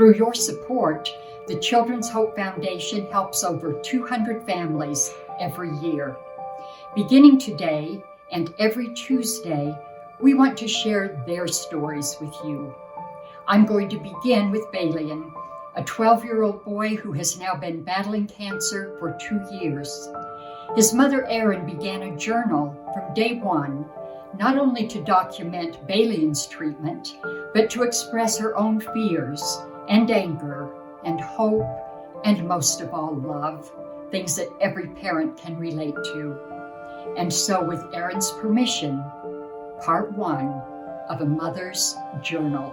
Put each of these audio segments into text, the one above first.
Through your support, the Children's Hope Foundation helps over 200 families every year. Beginning today and every Tuesday, we want to share their stories with you. I'm going to begin with Balian, a 12-year-old boy who has now been battling cancer for 2 years. His mother, Erin, began a journal from day one, not only to document Balian's treatment, but to express her own fears and anger and hope, and most of all, love, things that every parent can relate to. And so, with Erin's permission, part 1 of A Mother's Journal.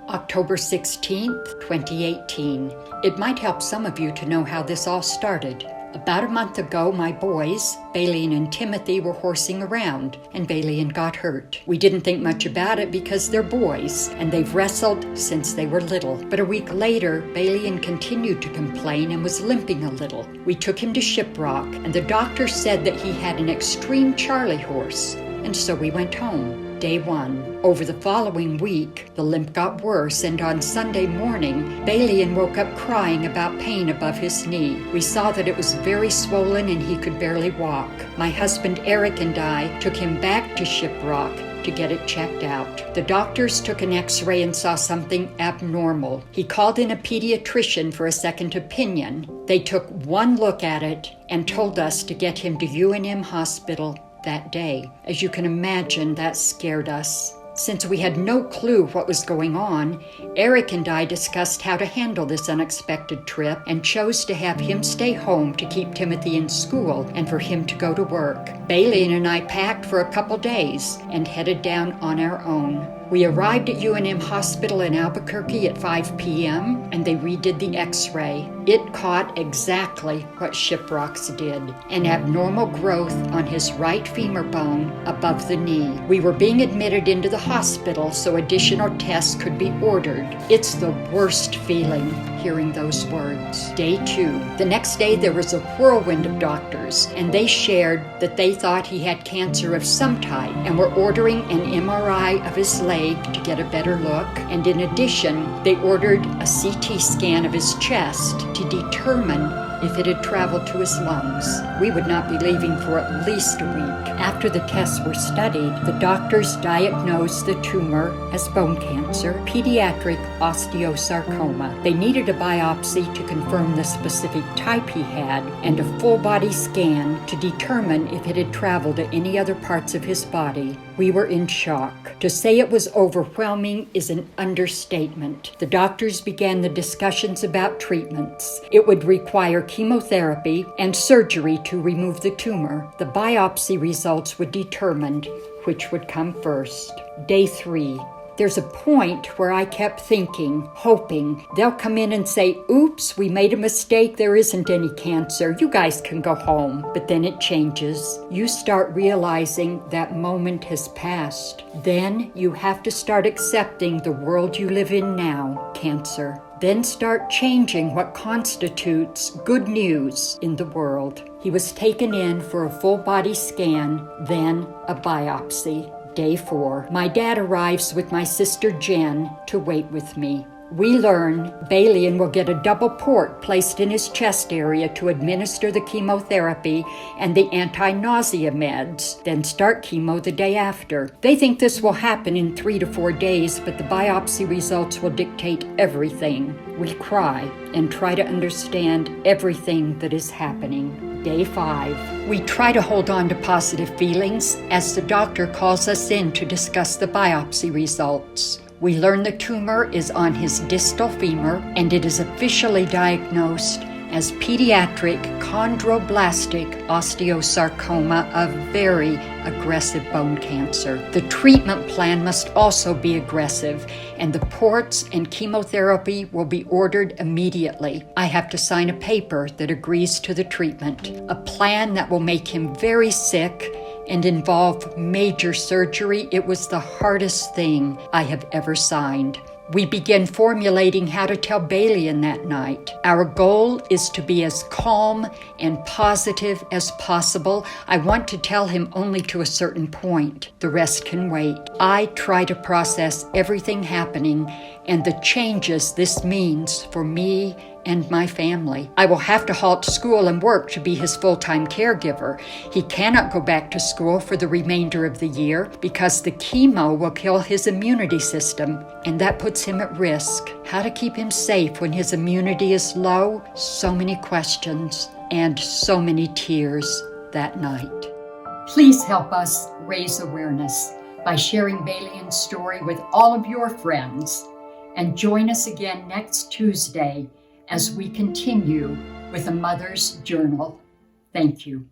October 16th, 2018. It might help some of you to know how this all started. About a month ago, my boys, Balian and Timothy, were horsing around, and Balian got hurt. We didn't think much about it because they're boys, and they've wrestled since they were little. But a week later, Balian continued to complain and was limping a little. We took him to Shiprock, and the doctor said that he had an extreme Charlie horse, and so we went home. Day 1. Over the following week, the limp got worse, and on Sunday morning, Balian woke up crying about pain above his knee. We saw that it was very swollen and he could barely walk. My husband Eric and I took him back to Shiprock to get it checked out. The doctors took an x-ray and saw something abnormal. He called in a pediatrician for a second opinion. They took one look at it and told us to get him to UNM Hospital that day. As you can imagine, that scared us. Since we had no clue what was going on, Eric and I discussed how to handle this unexpected trip and chose to have him stay home to keep Timothy in school and for him to go to work. Balian and I packed for a couple days and headed down on our own. We arrived at UNM Hospital in Albuquerque at 5 p.m. and they redid the x-ray. It caught exactly what Shiprock's did, an abnormal growth on his right femur bone above the knee. We were being admitted into the hospital so additional tests could be ordered. It's the worst feeling hearing those words. Day 2. The next day there was a whirlwind of doctors, and they shared that they thought he had cancer of some type and were ordering an MRI of his leg to get a better look, and in addition, they ordered a CT scan of his chest to determine if it had traveled to his lungs. We would not be leaving for at least a week. After the tests were studied, the doctors diagnosed the tumor as bone cancer, pediatric osteosarcoma. They needed a biopsy to confirm the specific type he had and a full-body scan to determine if it had traveled to any other parts of his body. We were in shock. To say it was overwhelming is an understatement. The doctors began the discussions about treatments. It would require chemotherapy and surgery to remove the tumor. The biopsy results would determine which would come first. Day 3. There's a point where I kept thinking, hoping, they'll come in and say, oops, we made a mistake, there isn't any cancer, you guys can go home. But then it changes. You start realizing that moment has passed. Then you have to start accepting the world you live in now, cancer. Then start changing what constitutes good news in the world. He was taken in for a full-body scan, then a biopsy. Day 4. My dad arrives with my sister Jen to wait with me. We learn Balian will get a double port placed in his chest area to administer the chemotherapy and the anti-nausea meds, then start chemo the day after. They think this will happen in 3 to 4 days, but the biopsy results will dictate everything. We cry and try to understand everything that is happening. Day 5. We try to hold on to positive feelings as the doctor calls us in to discuss the biopsy results. We learn the tumor is on his distal femur, and it is officially diagnosed as pediatric chondroblastic osteosarcoma, a very aggressive bone cancer. The treatment plan must also be aggressive, and the ports and chemotherapy will be ordered immediately. I have to sign a paper that agrees to the treatment, a plan that will make him very sick and involve major surgery. It was the hardest thing I have ever signed. We begin formulating how to tell Balian that night. Our goal is to be as calm and positive as possible. I want to tell him only to a certain point. The rest can wait. I try to process everything happening and the changes this means for me and my family. I will have to halt school and work to be his full-time caregiver. He cannot go back to school for the remainder of the year because the chemo will kill his immunity system, and that puts him at risk. How to keep him safe when his immunity is low? So many questions and so many tears that night. Please help us raise awareness by sharing Balian's story with all of your friends, and join us again next Tuesday as we continue with a Mother's Journal. Thank you.